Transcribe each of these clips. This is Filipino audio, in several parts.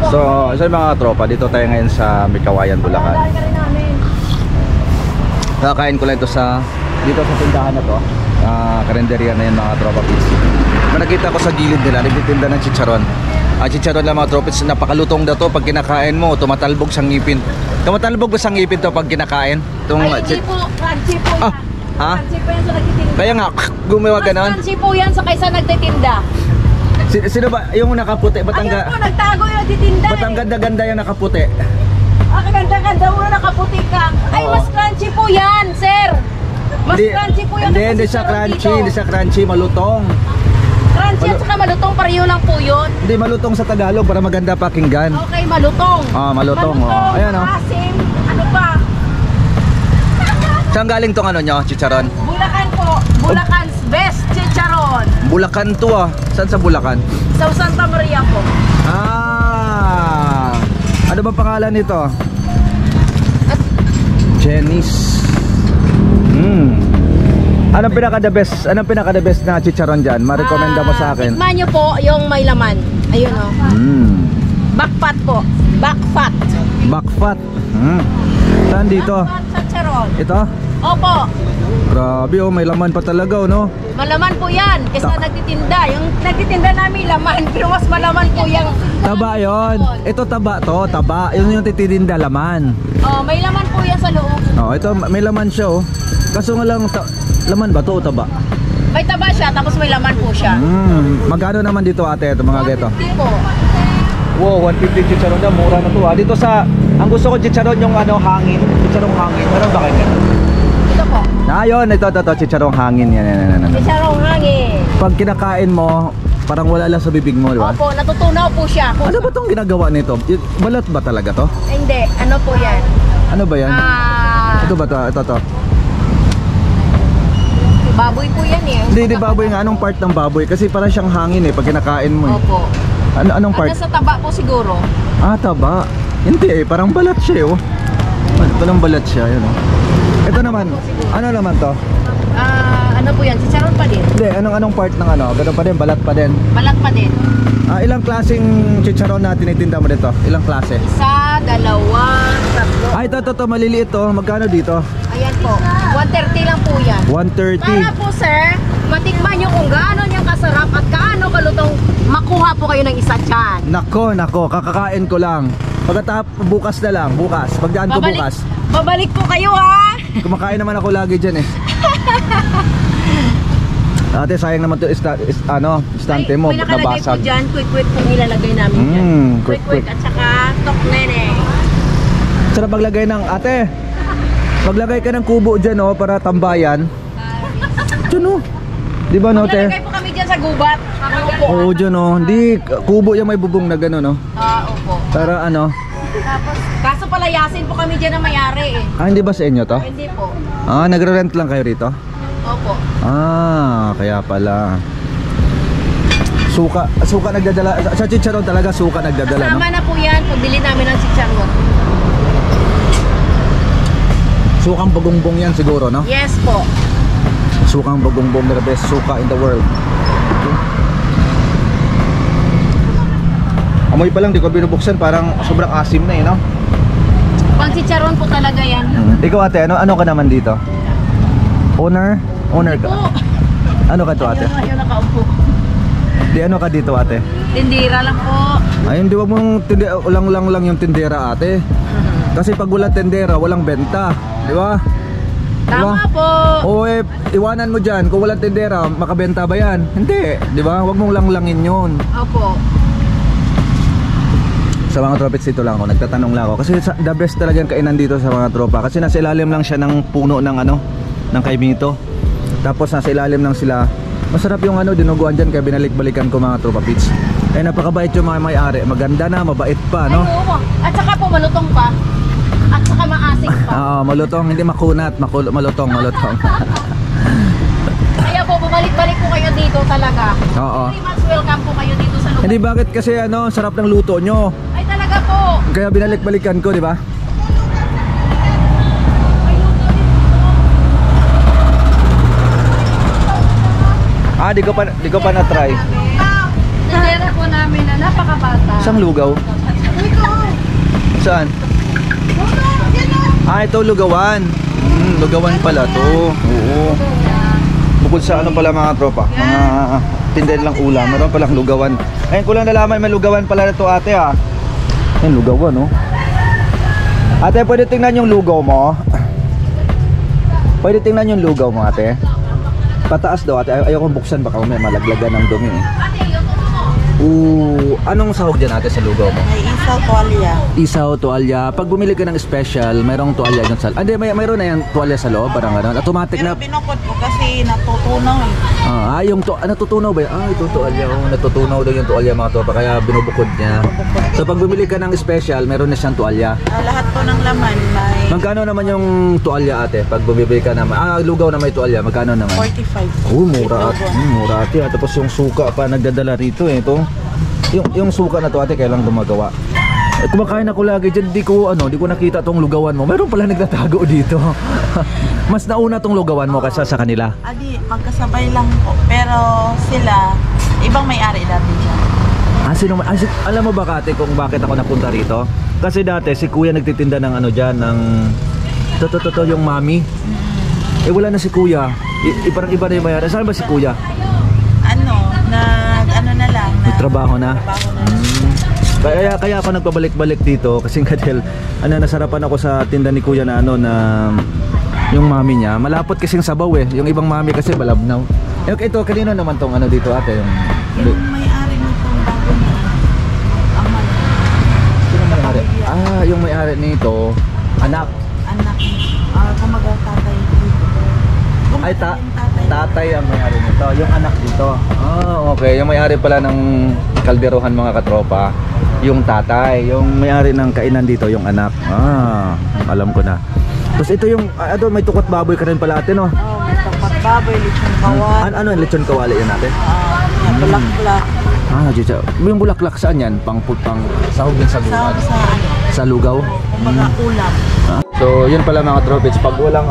So yung mga tropa, dito tayo ngayon sa Mikawayan, Bulacan. Kakain ko lang ito dito sa tindahan na to, karinderya na yun mga tropa pits. Nakita ko sa gilid nila, nagtitinda ng chicharon. Chicharon lang mga tropa pits, napakalutong daw to. Pag kinakain mo, tumatalbog sa ngipin. Tumatalbog ba sa ngipin to pag kinakain? Ay, hindi po, crunchy po yan. Ha? Crunchy po yan sa nagtitinda. Kaya nga, gumawa ganon? Crunchy po yan sa kaysa nagtitinda. Sino ba yung nakaputi? Ba't ayun po, nagtago yung nagtitinda. Ba't ang ganda-ganda yung nakaputi? Kaganda-ganda mo na nakaputi ka. Ay, mas crunchy po yan, sir. Mas crunchy po yan. Hindi siya crunchy, hindi siya crunchy, malutong. Crunchy at saka malutong, pareho lang po yun. Hindi, malutong sa Tagalog para maganda pakinggan. Okay, malutong. Malutong. Ayan o. Asim, ano pa? Saan galing tong ano nyo, chicharon? Bulacan po. Bulacan's best chicharon. Bulacan to Saan sa Bulacan? Sa Santa Maria po. Ano ba pangalan nito? Jenny's. Anong pinaka-the best? Anong pinaka-the best na chicharon dyan? Ma-recommenda mo sa akin. Tikman nyo po yung may laman. Ayun o. Backfat po. Backfat. Backfat. Saan dito? Backfat chicharon. Ito? Opo. Grabe may laman pa talaga no? Malaman po yan. Kasi nagtitinda. Yung nagtitinda namin laman. Pero mas malaman po yung... Taba yon. Ito taba to. Taba. Yun yung tititinda laman. May laman po yan sa loob. Ito may laman siya Kaso nga lang laman ba to o taba? May taba siya tapos may laman po siya. Magkano naman dito ate ito mga geto? 150 po. Wow, 150 chicharon na, mura na to Dito ang gusto ko chicharon yung hangin. Chicharong hangin. Meron ba kayo? Ito po. Yun, ito chicharong hangin yan. Chicharong hangin. Pag kinakain mo, parang wala lang sa bibig mo, di ba? Opo, natutunaw po siya. Ano ba tong ginagawa nito? Balat ba talaga to? Hindi, ano po yan? Ano ba yan? Ito ba to? Ito. Baboy po yan eh. Hindi baboy nga. Anong part ng baboy? Kasi parang siyang hangin pag kinakain mo Opo. Anong part? Sa taba po siguro. Taba. Hindi parang balat siya Parang balat siya, yun Ito naman, ano naman to? Ano po yan? Chicharon pa din? Hindi, anong part ng ganun pa din, balat pa din? Balat pa din. Ilang klaseng chicharon na tinitinda mo dito? Ilang klase? Isa, dalawa, tatlo. Ito, maliliit to. Magkano dito? Ayan po, 130 lang po yan. 130. Para po sir, matikman nyo kung gaano niyang kasarap at gaano kalutong makuha po kayo ng isa dyan. Nako, kakakain ko lang. Bukas na lang, pagdaan ko bukas. Babalik po kayo ha. Kumakain naman ako lagi dyan Ate, sayang naman to istante mo, may nakalagay nabasag. po dyan, quick pong ilalagay namin dyan. Quick at saka tok nene. Sarap maglagay ng, ate, maglagay ka ng kubo dyan para tambayan. Dyan di ba te? Maglalagay po kami dyan sa gubat. Oo dyan hindi, kubo yung may bubong na gano'n opo. Para Tapos, kaso palayasin po kami dyan na mayari hindi ba sa inyo to? Hindi po. Nagre-rent lang kayo rito? Opo. Kaya pala. Suka nagdadala. Sa chicharon talaga suka nagdadala, Kasama na po yan pagbili namin ng chicharon. Sukang bagongbong yan siguro, no? Yes po. Sukang bagongbong, the best suka in the world. Amoy pa lang, di ko binubuksan, parang sobrang asim na no? Pang chicharon po talaga yan. Ikaw ate, ano ka naman dito? Owner ka? Ano ka to ate? Ayun nakaupo. Di ano ka dito ate? Tindira lang po. Ay hindi, wag mong lang yung tindera ate. Kasi pag walang tindera, walang benta. Di ba? Tama po. Iwanan mo dyan. Kung walang tindera, makabenta ba yan? Hindi, di ba? Wag mong langlangin yun. Opo. Sa mga tropits dito lang ako, nagtatanong lang ako. Kasi the best talagang kainan dito sa mga tropa. Kasi nasa ilalim lang siya ng puno ng ng kaimito. Tapos nasa ilalim lang sila. Masarap yung dinuguan dyan, kaya binalik-balikan ko mga tropa pits. Napakabait yung mga may-ari. Maganda na, mabait pa, no? At saka po malutong pa. At saka maasing pa. Malutong, hindi makunat, malutong. Kaya po, bumalik-balik po kayo dito talaga. Oo. Very much welcome po kayo dito sa lugar. Hindi, bakit kasi sarap ng luto nyo. Ay talaga po. Kaya binalik-balikan ko, di ba? Di ko pa na-try. Tindera po namin na napakabata. Isang lugaw. Uy, Saan? Ah, ito lugawan. Lugawan pala to. Oo. Bukod sa ano pala mga tropa, mga tindahan lang ulam, meron palang lugawan. Ayun ko lang nalaman, may lugawan pala na to ate ah. Ayun, lugawan oh. Ate, pwede tingnan yung lugaw mo? Pwede tingnan yung lugaw mo ate? Pataas daw ate, ayaw kong buksan baka may malaglagan ng dumi eh. Anong sahog dyan ate sa lugaw mo? May isaw, tuwalya. Isaw, tuwalya. Pag bumili ka ng special, mayroong tuwalya dyan sa... Hindi, mayroon na yung tuwalya sa loob, parang gano'n. Automatic Pero na... binukod ko kasi natutunaw eh. yung natutunaw ba yun? Ito tuwalya. Natutunaw daw yung tuwalya mga tropa, kaya binubukod niya. So pag bumili ka ng special, mayroon na siyang tuwalya. Lahat po ng laman may... Magkano naman yung tuwalya ate? Pag bumibili ka naman... lugaw na may tuwalya, magkano naman? 45. Mura ate. Mura ate. Tapos yung suka pa nagdadala rito eh. Ito. Yung suka na to ate, kailang gumagawa. Kumakain ako lagi dyan, di ko nakita tong lugawan mo. Meron pala nagtatago dito. Mas nauna tong lugawan mo kaysa sa kanila. Adi, magkasabay lang po. Pero sila, ibang may-ari dati dyan. Alam mo ba ate kung bakit ako napunta rito? Kasi dati si kuya nagtitinda ng ano dyan, ng yung mami. Wala na si kuya. Parang iba na yung mayari. Saan ba si kuya? Ano na lang. Nagtrabaho na? Kaya ako nagpabalik-balik dito kasi dahil nasarapan ako sa tinda ni kuya na yung mami niya. Malapot kasing sabaw eh. Yung ibang mami kasi balabnaw. Ito, kanino naman tong dito ate? Yung may-ari nitong bago na aman. Sino may-ari? Yung may-ari nito, anak. Kumaga tatay dito. Ay, tatay ang may-ari nito. Yung anak dito. Okay. Yung may-ari pala ng kalderohan mga katropa, yung tatay. Yung may-ari ng kainan dito, yung anak. Alam ko na. Tapos ito yung, may tukot baboy ka rin pala ate, no? May tukot baboy, lechon kawali. Ano yung lechon kawali yun ate? Bulaklak. Yung bulaklak saan yan? Pang sahog din sa lugaw? Sa lugaw? Kumaga ulam. So yun pala mga tropits, pag walang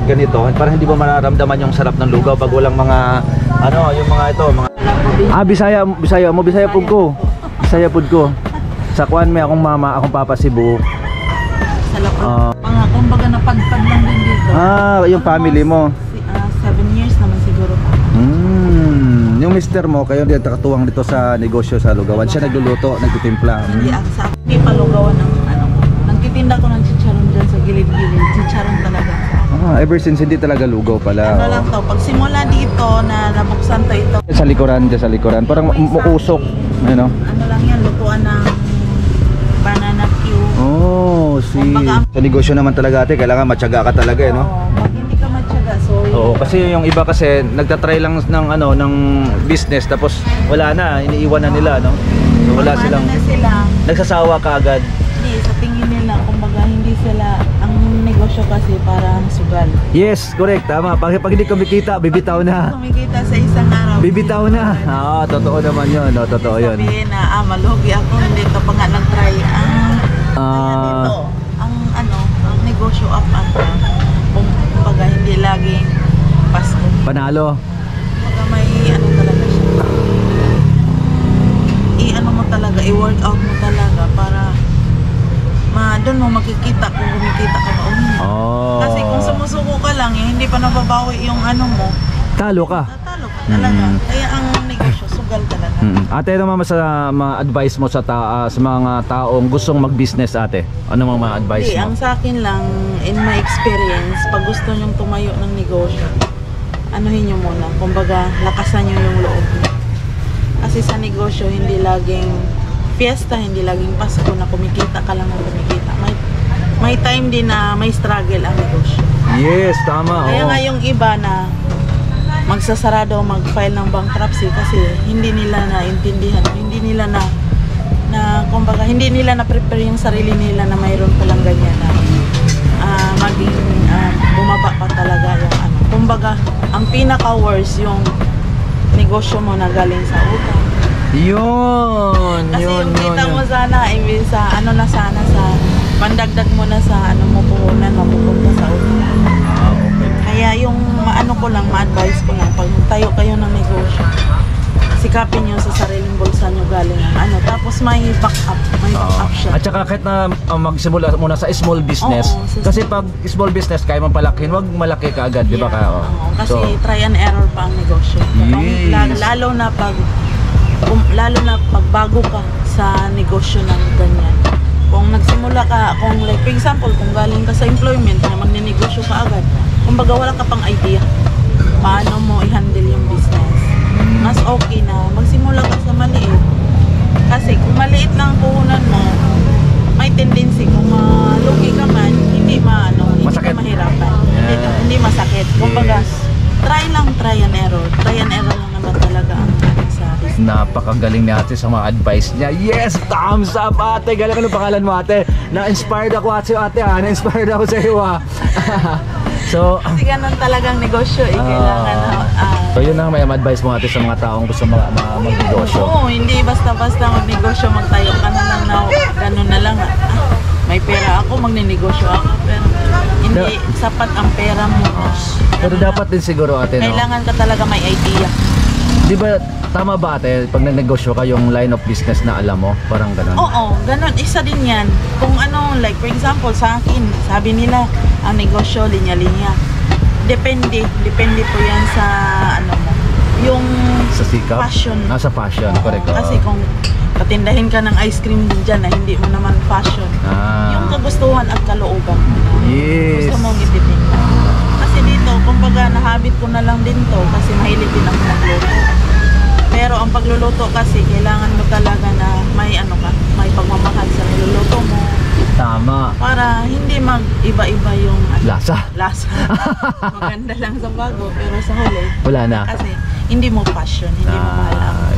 ganito, parang hindi mo mararamdaman yung sarap ng lugaw pag walang mga yung mga ito, mga Bisaya pud ko. Sa kuan may akong mama, akong papa Cebu. Sa lapad. Kumbaga napadpad lang din dito. Yung family mo. 7 years naman siguro pa. Yung mister mo, kayo din takatuwang dito sa negosyo sa lugawan. Siya nagluluto, nagtitimpla. Hindi sa akin palugawan ng nagtitinda ko ng chicharon dyan sa gilid-gilid. Chicharon talaga. Ever since hindi talaga lugaw pala. Ano lang to, pag simula dito na nabuksan to ito. Sa likuran. Parang muusok. Ano lang yan, lutuan ng banana cue. Sa negosyo naman talaga ate, kailangan matyaga ka talaga no? Pag hindi ka matyaga, kasi yung iba kasi nagtatry lang ng business tapos wala na, iniiwan na nila no? So wala silang nagsasawa kaagad. Hindi, sa tingin nila, kumbaga hindi sila, ang negosyo kasi parang sugal. Yes, correct, tama. Pag hindi kumikita, bibitaw na. Kumikita sa isang araw. Bibitaw na. Totoo naman yun. Totoo yun. Sabihin na, malugi ako, hindi ka pa nga nag-try. Dito, ang negosyo up and down. Kumbaga hindi laging pasko. Panalo. Kumbaga may talaga siya. Mo talaga, i-work out mo talaga para doon mo makikita kung kumikita ka ba o hindi. Kasi kung sumusuko ka lang, hindi pa nababawi yung mo. Talo ka. Talo ka talaga. Kaya ang negosyo, sugal talaga. Ate, ano ma-advise mo sa mga taong gustong mag-business ate? Ano mga advice mo? Ang sa akin lang, in my experience, pag gusto nyong tumayo ng negosyo, anuhin nyo muna. Kumbaga, lakasan nyo yung loob. Kasi sa negosyo, hindi laging fiesta, hindi laging Pasko na kumikita ka lang ng kumikita. May time din na may struggle ang negosyo. Yes, tama. Kaya nga yung iba na magsasarado, mag-file ng bankruptcy kasi hindi nila naintindihan, hindi nila kumbaga, hindi nila na-prepare yung sarili nila na mayroon palang ganyan na maging bumaba pa talaga yung Kumbaga, ang pinaka-worst yung negosyo mo na galing sa utang. Yun. Kasi yung kita mo sana, imbis sa sana sa pandagdag mo na sa mo puhunan, mapupunta sa utang. Okay. Kaya yung ma-advise ko lang, pag tayo kayo ng negosyo, sikapin nyo sa sariling bulsa nyo galing ang ano. Tapos may backup siya. At saka kahit na magsimula muna sa small business, Oo, kasi pag small business kaya mong palakihin, wag malaki ka agad, di ba ka? Oo, kasi try and error pa ang negosyo. Yes. Lalo na pag bago ka sa negosyo ng ganyan. Kung nagsimula ka, kung like for example, kung galing ka sa employment na magninegosyo ka agad, kumbaga wala ka pang idea paano mo i-handle yung business. Mas okay na magsimula ka sa maliit. Kasi kung maliit lang ang puhunan mo, may tendency kung malugi ka man, hindi Masakit. ka mahirapan. Yeah. Hindi masakit. Kumbaga, Yes. try and error. Try and error lang naman talaga ang sa business. Napakagaling ni ate sa mga advice niya. Yes! Thumbs up ate! Galing, ano pangalan mo ate? Na-inspired ako ate ha. Na-inspired ako sa iyo ha. So, Kasi ganun talagang negosyo kailangan so yun ang may advice mo ate sa mga taong gusto mag-negosyo. Oo, hindi basta-basta magnegosyo, magtayo ka na lang na ganun na lang. May pera ako, magninegosyo ako, pero hindi sapat ang pera mo. Pero dapat din siguro ate, no? Kailangan ka talaga may idea. Di ba, tama ba ate, pag nagnegosyo ka yung line of business na alam mo? Parang ganun. Oo, ganun. Isa din yan. Kung like for example, sa akin, sabi nila, ang negosyo, linya-linya. Depende po yan sa mo. Yung Sa sikap? passion. Sa passion, correct. Kasi kung patindahin ka ng ice cream din dyan na hindi mo naman fashion, yung kagustuhan at kalooban. Yes. Gusto mong ititinda. Kasi dito, kumbaga nahabit ko na lang din to kasi mahilig din ako magluto. Pero ang pagluluto kasi kailangan mo talaga na may may pagmamahal sa niluluto mo. Tama. Para hindi mag-iba-iba yung Lasa. Maganda lang sa bago pero sa huli Wala na. kasi hindi mo passion, hindi mo mahal.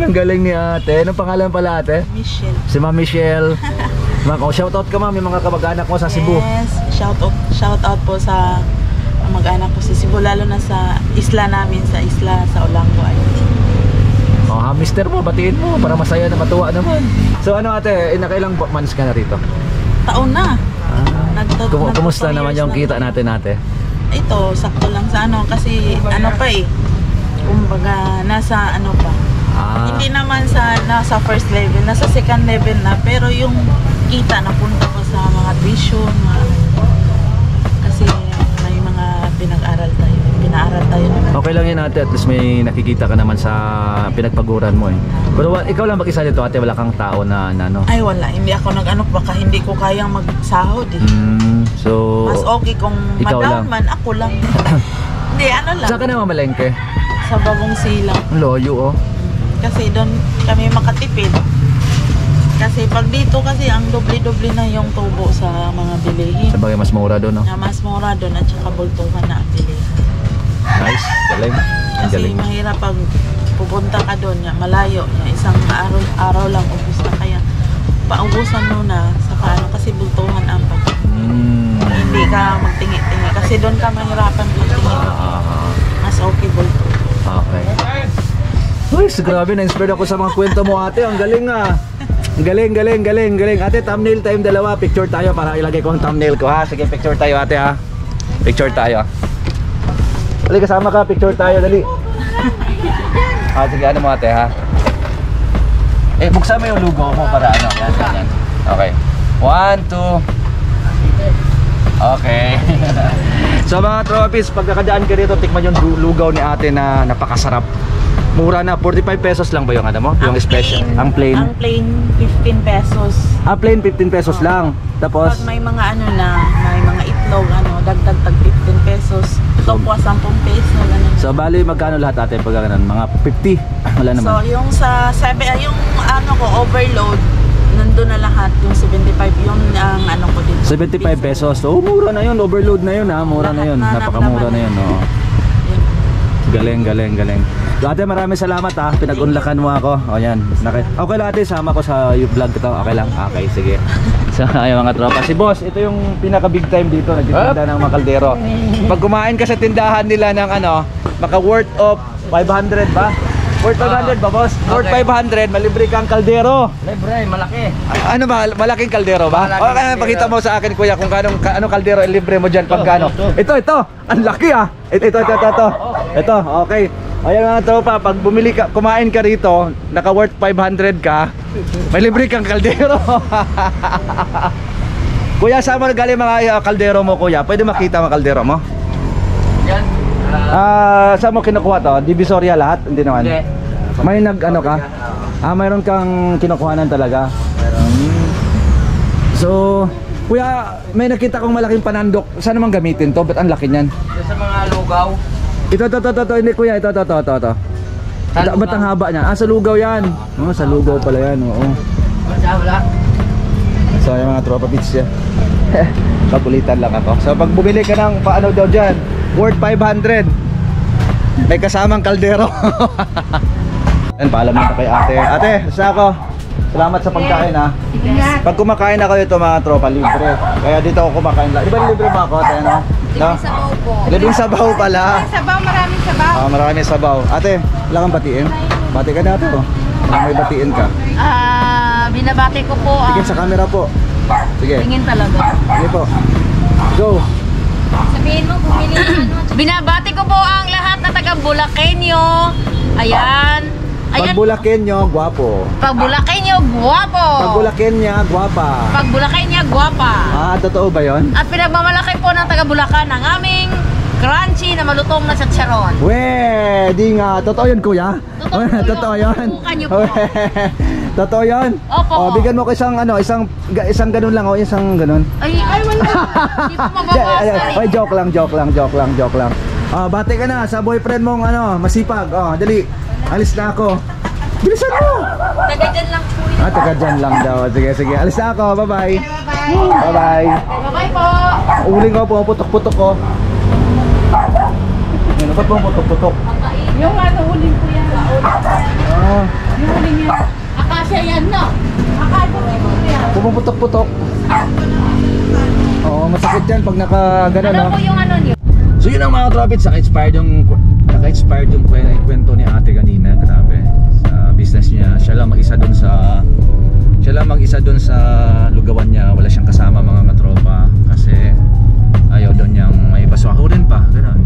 Ang galing ni ate. Anong pangalan pala ate? Michelle. Si Ma'am Michelle. Shoutout ka ma'am, yung mga kamag-anak mo sa Cebu. Yes, shout out po sa mag-anak ko sa Cebu, lalo na sa isla namin, sa Olango Island. Mister mo, batiin mo para masaya na matuwa naman. So ano ate, nakailang months ka na rito? Taon na. Kumusta naman yung kita natin ate? Ito, sakto lang sa kasi kumbaga nasa pa. Hindi naman nasa first level, nasa second level na, pero yung kita napunta ko sa mga tuition, kasi may mga pinag-aral tayo naman. Okay lang yun ate, at least may nakikita ka naman sa pinagpaguran mo eh. Pero ikaw lang mag-isa dito ate, wala kang tao na ano? Ay wala, hindi ako baka hindi ko kayang magsahod eh. So, mas okay kung madam man, ako lang. Hindi, lang. Saan ka na mamalengke? Sa Bagong Silang. Loyo oh. Kasi doon kami makatipid. Kasi pag dito kasi ang doble-doble na yung tubo sa mga bilihin. Sabagay mas mura doon no? Na mas mura doon at saka bultuhan na ang bilihin. Nice, galing. Kasi mahirap pag pupunta ka doon, malayo, isang araw lang ubus na, kaya paubusan muna sa kasi bultuhan ang pag. Hindi ka magtingi-tingi kasi doon ka mahirapan magtingi. Mas okay bulto. Okay. Uy, grabe, na-inspired ako sa mga kwento mo ate. Ang galing ah. Ang galing. Ate, thumbnail time dalawa. Picture tayo para ilagay ko ang thumbnail ko ha. Sige, picture tayo ate ha. Picture tayo. Dali, kasama ka. Picture tayo, dali. Sige, ano mo ate ha. Buksan mo yung logo mo para ano. Yan. Okay. 1, 2. Okay. So mga trophies, pagkakadaan ka rito, tikman yung lugaw ni ate na napakasarap. Mura na, 45 pesos lang ba yung mo? Yung special? Ang plain? Ang plain, 15 pesos. Plain 15 pesos lang. Tapos? Pag may mga may mga itlog, dagdag tag 15 pesos. So, 10 peso, ganun. So, bali magkano lahat ate pag ganun? Mga 50? Wala naman. So, yung sa yung overload, nandun na lahat, yung 75, yung ang ko din. 75 pesos. So, mura na yun. Overload na yun ha. Mura na yun. Napakamura na yun. Oh. Galing. So, ate, maraming salamat ha. Pinag-unlakan mo ako. O yan. Okay lang ate, sama ko sa vlog ko. Okay lang? Okay, sige. So, ayun mga tropa. Si boss, ito yung pinaka big time dito. Nagtitinda ng mga kaldero. Pag kumain ka sa tindahan nila ng maka worth of 500 ba? Worth 500 ba boss? Worth 500, malibre kang kaldero. Libre, malaki. Ano ba? Malaking kaldero ba? Okay, pakita mo sa akin kuya kung anong kaldero libre mo dyan pag gano. Ito. Ang laki ah. Ito. Ito, okay. Ayan mga tropa, pag bumili ka, kumain ka rito, naka worth 500 ka, may libre kang kaldero. Kuya, saan mo galing mga kaldero mo, kuya? Pwede makita mga kaldero mo? Yan. Saan mo kinukuha to? Divisoria lahat? Hindi naman. Hindi. May ano ka? Mayroon kang kinukuhanan talaga. So, kuya, may nakita kong malaking panandok. Saan naman gamitin to? Ba't ang laki niyan? Ito sa mga lugaw. Ito, hindi kuya, ito. Ba't ang haba niya? Sa lugaw yan. Oh, sa lugaw pala yan, oo. Wala. So, yung mga tropa beats yan. Kapulitan lang ako. So, pag bumili ka ng paano daw dyan, worth 500. May kasamang kaldero. Yan, paalam nito kay ate. Ate, basta ako. Salamat sa pagkain ha. Pag kumakain ako dito mga tropa, libre. Kaya dito ako kumakain lang. Di ba libre ba ako? Ate, no? Libreng sabaw po. Libreng sabaw pala. Sabaw, maraming sabaw. Maraming sabaw. Ate, wala kang batiin? Bati ka na ate oh. May batiin ka. Binabati ko po Tingin sa camera po. Sige. tingin talaga. Sige po. Go. Sabihin mo, bumili Binabati ko po ang lahat na taga Bulakenyo. Ayan. Pag Bulakenyo, guwapo. Pag Bulakenyo, guwapo. Pag Bulakenya, guwapa. Pag Bulakenya, guwapa. Totoo ba yon? At pinagmamalaki po ng taga Bulacan ang aming crunchy na malutong na chicharon. We, di nga. Totoo yun, kuya? Totoo yun. Totoo yun. Subukan niyo po. Totoo yun? Opo. Bigyan mo ko isang ganun lang, isang ganun. Ay, wala. Hindi po mababawasan. Ay, joke lang. Bati ka na sa boyfriend mong masipag. Dali. Alis na ako. Bilisan mo. Taga dyan lang po yun. Taga dyan lang daw. Sige. Alis na ako. Bye-bye. Bye-bye. Bye-bye po. Uling ko, pumaputok-putok ko. Ano ba't pumaputok-putok? Yung huling po yan. Yung huling yan. Akasya yan, no? Akasya po yan. Pumaputok-putok. Oo, masakit yan pag naka-gano'n, Ano po yung niyo? So yun ang mga tropits, naka-inspired yung kwento ni ate kanina. Grabe, sa business niya. Siya lang mag-isa dun sa lugawan niya. Wala siyang kasama mga katropa kasi ayaw daw niyang may baswahurin pa, gano'n.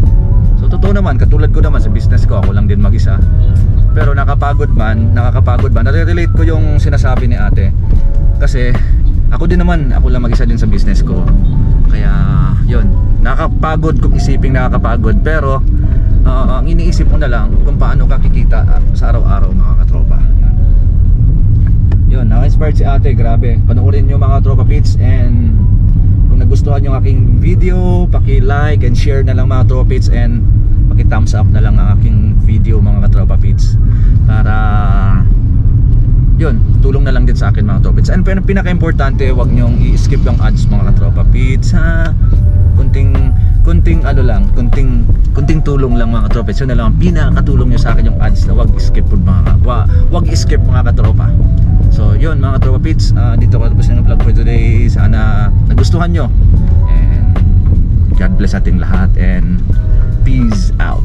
So totoo naman, katulad ko naman sa business ko, ako lang din mag-isa. Pero nakakapagod man, nare-relate ko yung sinasabi ni ate. Kasi ako din naman, ako lang mag-isa din sa business ko. Kaya yun, nakakapagod kung isiping nakakapagod. Pero ang iniisip mo na lang kung paano ka kikita sa araw-araw mga katropa. Yun, naka-inspired si ate, grabe. Panoorin nyo mga tropa pits. And kung nagustuhan yung aking video, paki-like and share na lang mga tropa pits. And paki-thumbs up na lang ang aking video mga katropa pits. Para yun, tulong na lang din sa akin mga tropa pits. And pinaka-importante, wag nyong i-skip yung ads mga katropa pits ha. Kunting tulong lang mga katropa. Yun na lang ang pinakatulong nyo sa akin yung ads na wag i-skip mga katropa. So yun mga katropa pits, dito ko tapos ng vlog for today. Sana nagustuhan nyo. And God bless ating lahat and peace out.